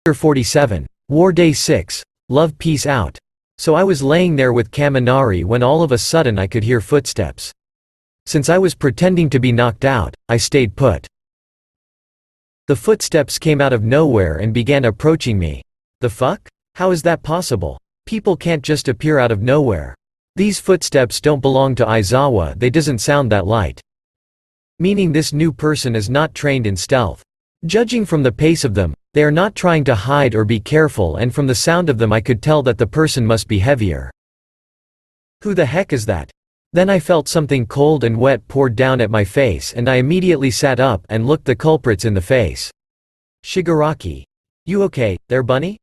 Chapter 47. War Day 6. Love Peace Out. So I was laying there with Kaminari when all of a sudden I could hear footsteps. Since I was pretending to be knocked out, I stayed put. The footsteps came out of nowhere and began approaching me. The fuck? How is that possible? People can't just appear out of nowhere. These footsteps don't belong to Aizawa, they doesn't sound that light. Meaning this new person is not trained in stealth. Judging from the pace of them, they are not trying to hide or be careful, and from the sound of them I could tell that the person must be heavier. Who the heck is that? Then I felt something cold and wet poured down at my face and I immediately sat up and looked the culprits in the face. Shigaraki. You okay, there bunny?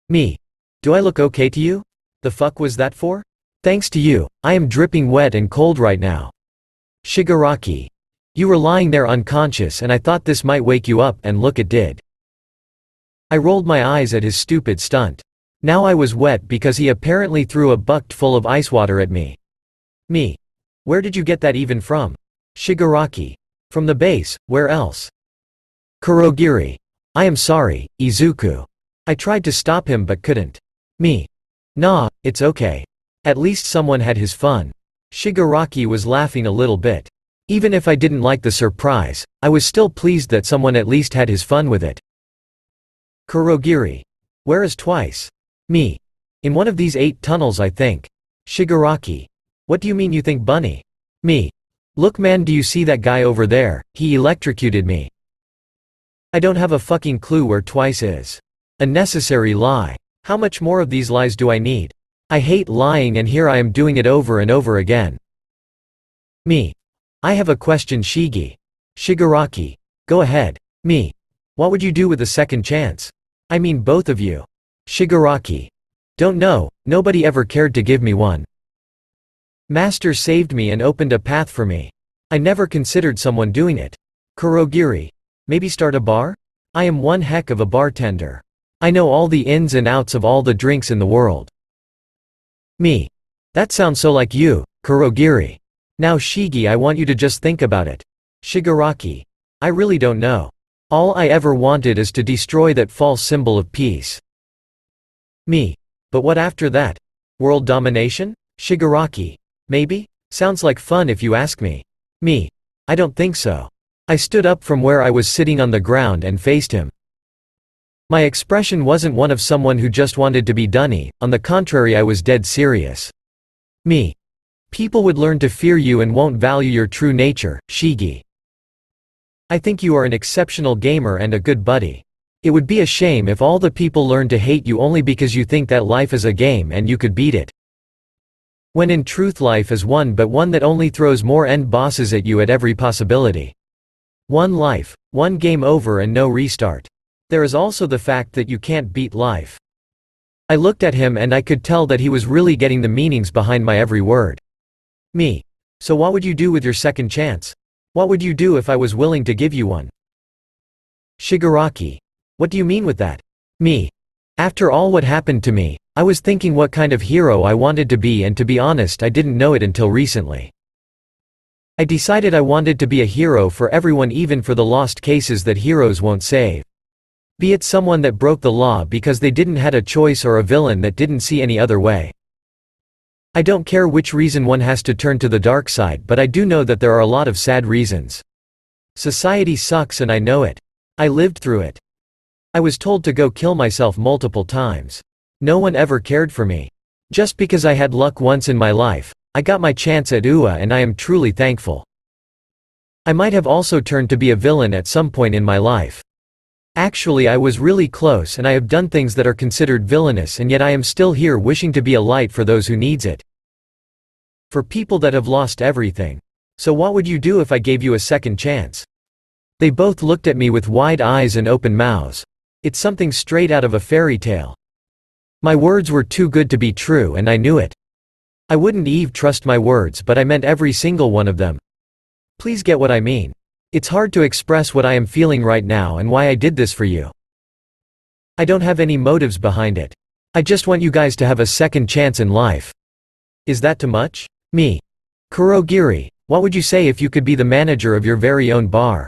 Me. Do I look okay to you? The fuck was that for? Thanks to you, I am dripping wet and cold right now. Shigaraki. You were lying there unconscious and I thought this might wake you up, and look, it did. I rolled my eyes at his stupid stunt. Now I was wet because he apparently threw a bucket full of ice water at me. Me. Where did you get that even from? Shigaraki. From the base, where else? Kurogiri. I am sorry, Izuku. I tried to stop him but couldn't. Me. Nah, it's okay. At least someone had his fun. Shigaraki was laughing a little bit. Even if I didn't like the surprise, I was still pleased that someone at least had his fun with it. Kurogiri. Where is twice? Me. In one of these 8 tunnels, I think. Shigaraki. What do you mean you think bunny? Me. Look man, do you see that guy over there? He electrocuted me. I don't have a fucking clue where twice is. A necessary lie. How much more of these lies do I need? I hate lying and here I am doing it over and over again. Me. I have a question, Shigi. Shigaraki. Go ahead. Me. What would you do with a second chance? I mean both of you. Shigaraki. Don't know, nobody ever cared to give me one. Master saved me and opened a path for me. I never considered someone doing it. Kurogiri. Maybe start a bar? I am one heck of a bartender. I know all the ins and outs of all the drinks in the world. Me. That sounds so like you, Kurogiri. Now Shigi, I want you to just think about it. Shigaraki. I really don't know. All I ever wanted is to destroy that false symbol of peace. Me. But what after that? World domination? Shigaraki. Maybe? Sounds like fun if you ask me. Me. I don't think so. I stood up from where I was sitting on the ground and faced him. My expression wasn't one of someone who just wanted to be dunny, on the contrary I was dead serious. Me. People would learn to fear you and won't value your true nature, Shigi. I think you are an exceptional gamer and a good buddy. It would be a shame if all the people learned to hate you only because you think that life is a game and you could beat it. When in truth life is one, but one that only throws more end bosses at you at every possibility. One life, one game over and no restart. There is also the fact that you can't beat life. I looked at him and I could tell that he was really getting the meanings behind my every word. Me. So what would you do with your second chance? What would you do if I was willing to give you one? Shigaraki. What do you mean with that? Me. After all what happened to me, I was thinking what kind of hero I wanted to be, and to be honest I didn't know it until recently. I decided I wanted to be a hero for everyone, even for the lost cases that heroes won't save. Be it someone that broke the law because they didn't had a choice, or a villain that didn't see any other way. I don't care which reason one has to turn to the dark side, but I do know that there are a lot of sad reasons. Society sucks and I know it. I lived through it. I was told to go kill myself multiple times. No one ever cared for me. Just because I had luck once in my life, I got my chance at UA and I am truly thankful. I might have also turned to be a villain at some point in my life. Actually I was really close and I have done things that are considered villainous, and yet I am still here wishing to be a light for those who needs it. For people that have lost everything. So what would you do if I gave you a second chance? They both looked at me with wide eyes and open mouths. It's something straight out of a fairy tale. My words were too good to be true and I knew it. I wouldn't even trust my words, but I meant every single one of them. Please get what I mean. It's hard to express what I am feeling right now and why I did this for you. I don't have any motives behind it. I just want you guys to have a second chance in life. Is that too much? Me. Kurogiri, what would you say if you could be the manager of your very own bar?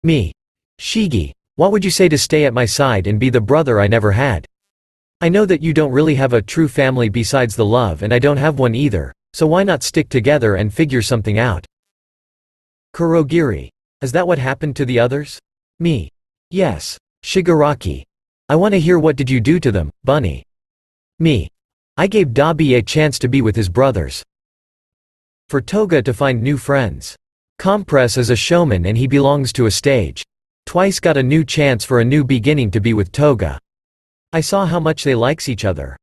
Me. Shigi, What would you say to stay at my side and be the brother I never had? I know that you don't really have a true family besides the love, and I don't have one either, so why not stick together and figure something out? Kurogiri. Is that what happened to the others? Me. Yes. Shigaraki. I want to hear, what did you do to them, Bunny? Me. I gave Dabi a chance to be with his brothers. For Toga to find new friends. Compress is a showman and he belongs to a stage. Twice got a new chance for a new beginning to be with Toga. I saw how much they likes each other.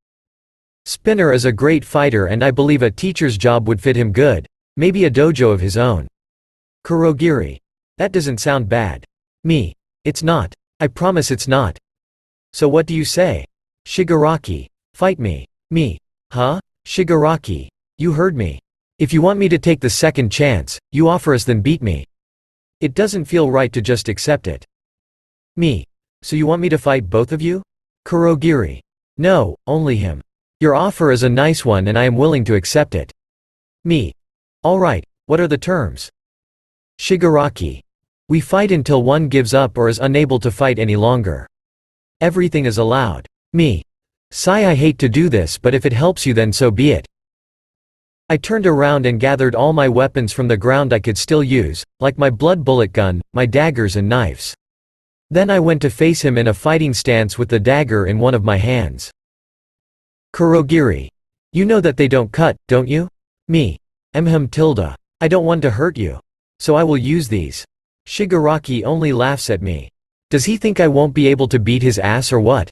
Spinner is a great fighter and I believe a teacher's job would fit him good, maybe a dojo of his own. Kurogiri. That doesn't sound bad. Me. It's not. I promise it's not. So what do you say? Shigaraki. Fight me. Me. Huh? Shigaraki. You heard me. If you want me to take the second chance, you offer us, then beat me. It doesn't feel right to just accept it. Me. So you want me to fight both of you? Kurogiri. No, only him. Your offer is a nice one and I am willing to accept it. Me. Alright, what are the terms? Shigaraki. We fight until one gives up or is unable to fight any longer. Everything is allowed. Me. Sigh, I hate to do this, but if it helps you, then so be it. I turned around and gathered all my weapons from the ground I could still use, like my blood bullet gun, my daggers and knives. Then I went to face him in a fighting stance with the dagger in one of my hands. Kurogiri. You know that they don't cut, don't you? Me. Tilda. I don't want to hurt you. So I will use these. Shigaraki only laughs at me. Does he think I won't be able to beat his ass or what?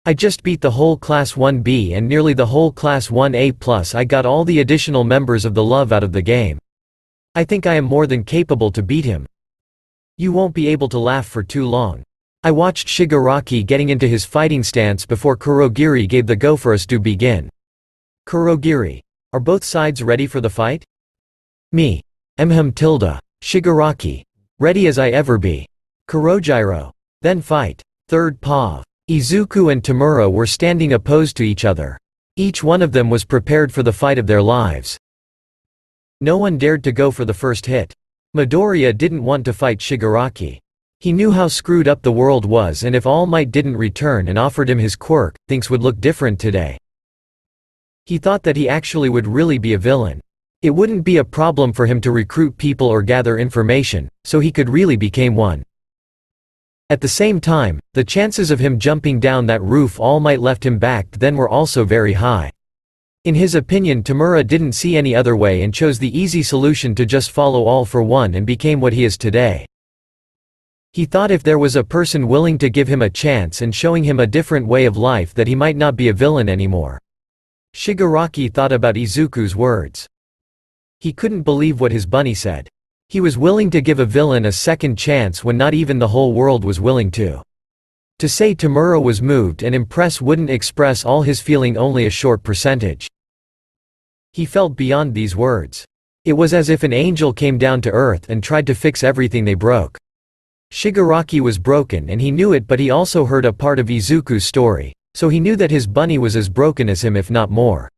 I just beat the whole Class 1B and nearly the whole Class 1A, plus I got all the additional members of the love out of the game. I think I am more than capable to beat him. You won't be able to laugh for too long. I watched Shigaraki getting into his fighting stance before Kurogiri gave the go for us to begin. Kurogiri. Are both sides ready for the fight? Me. Tilda. Shigaraki. Ready as I ever be. Kurojiro. Then fight. Third paw. Izuku and Tamura were standing opposed to each other. Each one of them was prepared for the fight of their lives. No one dared to go for the first hit. Midoriya didn't want to fight Shigaraki. He knew how screwed up the world was, and if All Might didn't return and offered him his quirk, things would look different today. He thought that he actually would really be a villain. It wouldn't be a problem for him to recruit people or gather information, so he could really become one. At the same time, the chances of him jumping down that roof All Might left him back then were also very high. In his opinion, Tamura didn't see any other way and chose the easy solution to just follow All for One and became what he is today. He thought if there was a person willing to give him a chance and showing him a different way of life, that he might not be a villain anymore. Shigaraki thought about Izuku's words. He couldn't believe what his bunny said. He was willing to give a villain a second chance when not even the whole world was willing to. To say Tamura was moved and impressed wouldn't express all his feeling, only a short percentage. He felt beyond these words. It was as if an angel came down to earth and tried to fix everything they broke. Shigaraki was broken and he knew it, but he also heard a part of Izuku's story, so he knew that his bunny was as broken as him, if not more.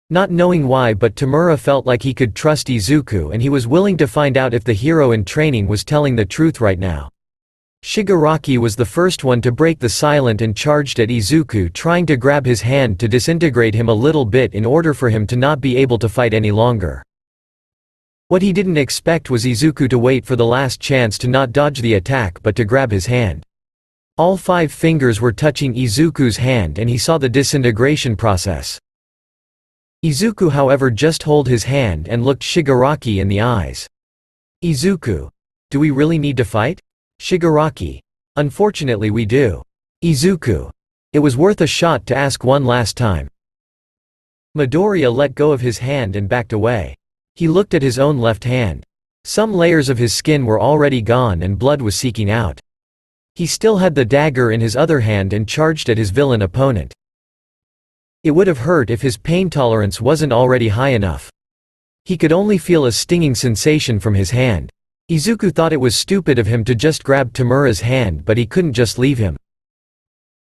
Not knowing why, but Tamura felt like he could trust Izuku and he was willing to find out if the hero in training was telling the truth right now. Shigaraki was the first one to break the silence and charged at Izuku, trying to grab his hand to disintegrate him a little bit in order for him to not be able to fight any longer. What he didn't expect was Izuku to wait for the last chance to not dodge the attack but to grab his hand. All 5 fingers were touching Izuku's hand and he saw the disintegration process. Izuku, however, just held his hand and looked Shigaraki in the eyes. Izuku. Do we really need to fight? Shigaraki. Unfortunately we do. Izuku. It was worth a shot to ask one last time. Midoriya let go of his hand and backed away. He looked at his own left hand. Some layers of his skin were already gone and blood was seeking out. He still had the dagger in his other hand and charged at his villain opponent. It would have hurt if his pain tolerance wasn't already high enough. He could only feel a stinging sensation from his hand. Izuku thought it was stupid of him to just grab Tamura's hand, but he couldn't just leave him.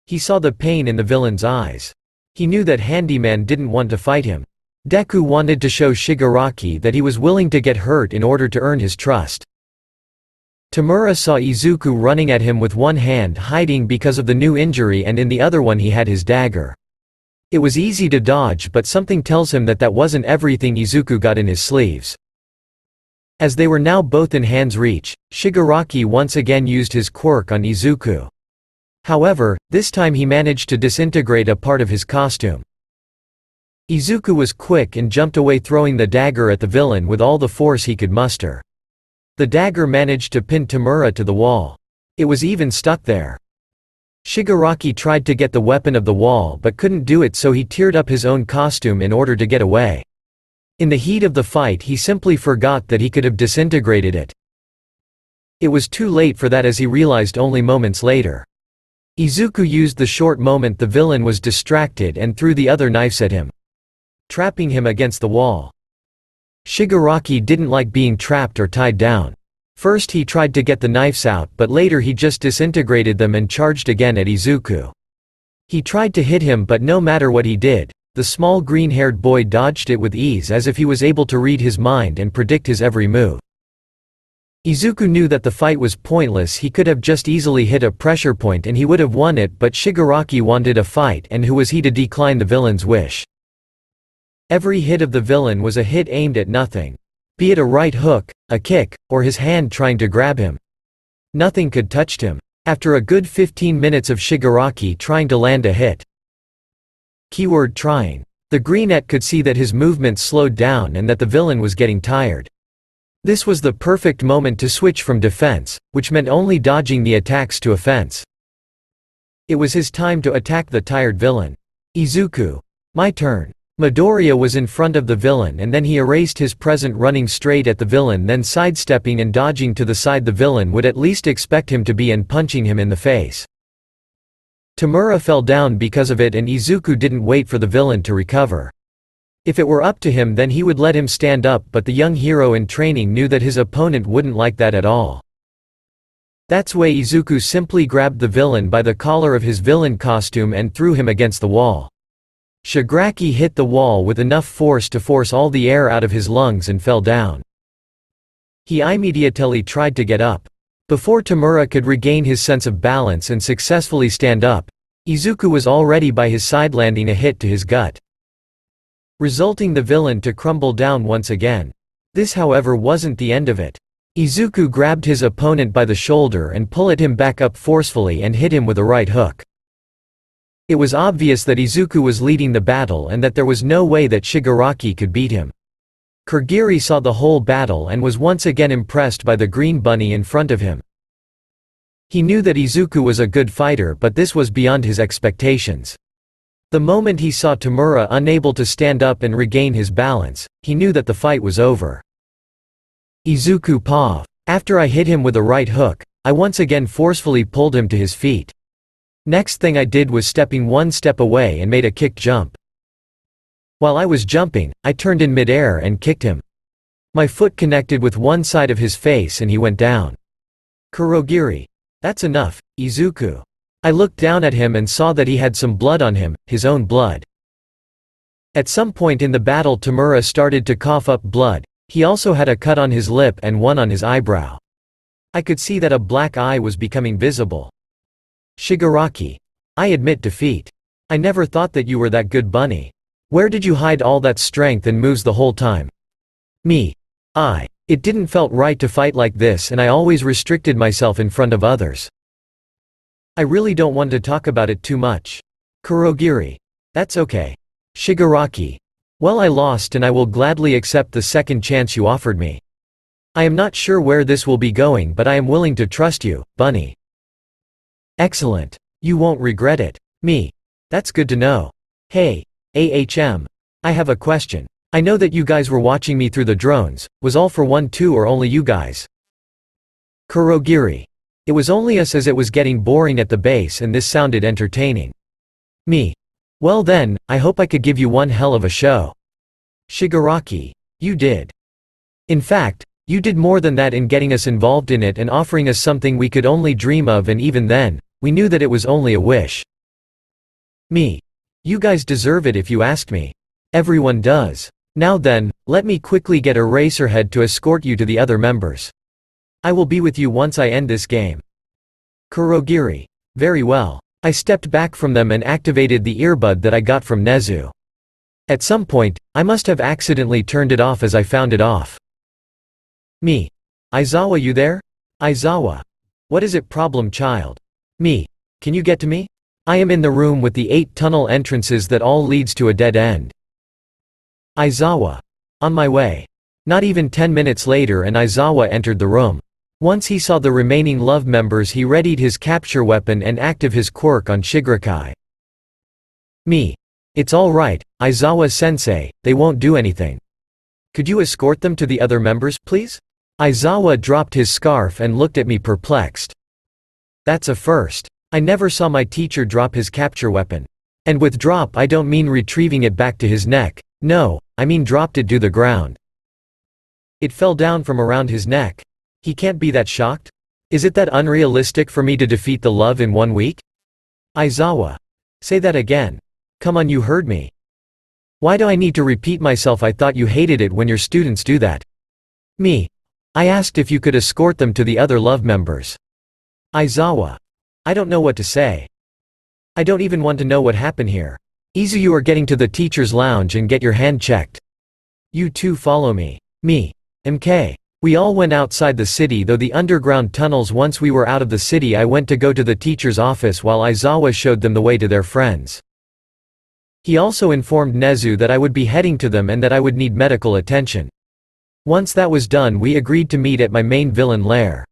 He saw the pain in the villain's eyes. He knew that Handyman didn't want to fight him. Deku wanted to show Shigaraki that he was willing to get hurt in order to earn his trust. Tamura saw Izuku running at him with one hand hiding because of the new injury and in the other one he had his dagger. It was easy to dodge, but something tells him that that wasn't everything Izuku got in his sleeves. As they were now both in hand's reach, Shigaraki once again used his quirk on Izuku. However, this time he managed to disintegrate a part of his costume. Izuku was quick and jumped away, throwing the dagger at the villain with all the force he could muster. The dagger managed to pin Tamura to the wall. It was even stuck there. Shigaraki tried to get the weapon of the wall but couldn't do it, so he teared up his own costume in order to get away. In the heat of the fight he simply forgot that he could have disintegrated it. It was too late for that, as he realized only moments later. Izuku used the short moment the villain was distracted and threw the other knives at him, trapping him against the wall. Shigaraki didn't like being trapped or tied down. First he tried to get the knives out, but later he just disintegrated them and charged again at Izuku. He tried to hit him, but no matter what he did, the small green-haired boy dodged it with ease, as if he was able to read his mind and predict his every move. Izuku knew that the fight was pointless. He could have just easily hit a pressure point and he would have won it, but Shigaraki wanted a fight, and who was he to decline the villain's wish? Every hit of the villain was a hit aimed at nothing. Be it a right hook, a kick, or his hand trying to grab him. Nothing could touch him. After a good 15 minutes of Shigaraki trying to land a hit. Keyword trying. The greenette could see that his movements slowed down and that the villain was getting tired. This was the perfect moment to switch from defense, which meant only dodging the attacks, to offense. It was his time to attack the tired villain. Izuku. My turn. Midoriya was in front of the villain, and then he erased his present, running straight at the villain, then sidestepping and dodging to the side the villain would at least expect him to be, and punching him in the face. Tamura fell down because of it, and Izuku didn't wait for the villain to recover. If it were up to him, then he would let him stand up, but the young hero in training knew that his opponent wouldn't like that at all. That's why Izuku simply grabbed the villain by the collar of his villain costume and threw him against the wall. Shigaraki hit the wall with enough force to force all the air out of his lungs and fell down. He immediately tried to get up. Before Tamura could regain his sense of balance and successfully stand up, Izuku was already by his side, landing a hit to his gut, resulting the villain to crumble down once again. This, however, wasn't the end of it. Izuku grabbed his opponent by the shoulder and pulled him back up forcefully and hit him with a right hook. It was obvious that Izuku was leading the battle and that there was no way that Shigaraki could beat him. Kurogiri saw the whole battle and was once again impressed by the green bunny in front of him. He knew that Izuku was a good fighter, but this was beyond his expectations. The moment he saw Tamura unable to stand up and regain his balance, he knew that the fight was over. Izuku paused. After I hit him with a right hook, I once again forcefully pulled him to his feet. Next thing I did was stepping one step away and made a kick jump. While I was jumping, I turned in midair and kicked him. My foot connected with one side of his face and he went down. Kurogiri. That's enough, Izuku. I looked down at him and saw that he had some blood on him, his own blood. At some point in the battle Tamura started to cough up blood. He also had a cut on his lip and one on his eyebrow. I could see that a black eye was becoming visible. Shigaraki. I admit defeat. I never thought that you were that good, bunny. Where did you hide all that strength and moves the whole time? Me. It didn't felt right to fight like this, and I always restricted myself in front of others. I really don't want to talk about it too much. Kurogiri. That's okay. Shigaraki. Well, I lost and I will gladly accept the second chance you offered me. I am not sure where this will be going, but I am willing to trust you, bunny. Excellent. You won't regret it. Me. That's good to know. Hey, AHM. I have a question. I know that you guys were watching me through the drones. Was all for one too, or only you guys? Kurogiri. It was only us, as it was getting boring at the base and this sounded entertaining. Me. Well then, I hope I could give you one hell of a show. Shigaraki. You did. In fact, you did more than that in getting us involved in it and offering us something we could only dream of, and even then, we knew that it was only a wish. Me. You guys deserve it if you ask me. Everyone does. Now then, let me quickly get Eraserhead to escort you to the other members. I will be with you once I end this game. Kurogiri. Very well. I stepped back from them and activated the earbud that I got from Nezu. At some point, I must have accidentally turned it off as I found it off. Me. Aizawa, you there? Aizawa. What is it, problem child? Me. Can you get to me? I am in the room with the 8 tunnel entrances that all leads to a dead end. Aizawa. On my way. Not even 10 minutes later and Aizawa entered the room. Once he saw the remaining love members, he readied his capture weapon and active his quirk on Shigaraki. Me. It's all right, Aizawa-sensei, they won't do anything. Could you escort them to the other members, please? Aizawa dropped his scarf and looked at me perplexed. That's a first. I never saw my teacher drop his capture weapon. And with drop I don't mean retrieving it back to his neck, no, I mean dropped it to the ground. It fell down from around his neck. He can't be that shocked? Is it that unrealistic for me to defeat the love in 1 week? Aizawa. Say that again. Come on, you heard me. Why do I need to repeat myself? I thought you hated it when your students do that. Me. I asked if you could escort them to the other love members. Aizawa. I don't know what to say. I don't even want to know what happened here. Izu, you are getting to the teacher's lounge and get your hand checked. You two follow me. Me. MK. We all went outside the city, though the underground tunnels. Once we were out of the city, I went to go to the teacher's office while Aizawa showed them the way to their friends. He also informed Nezu that I would be heading to them and that I would need medical attention. Once that was done, we agreed to meet at my main villain lair.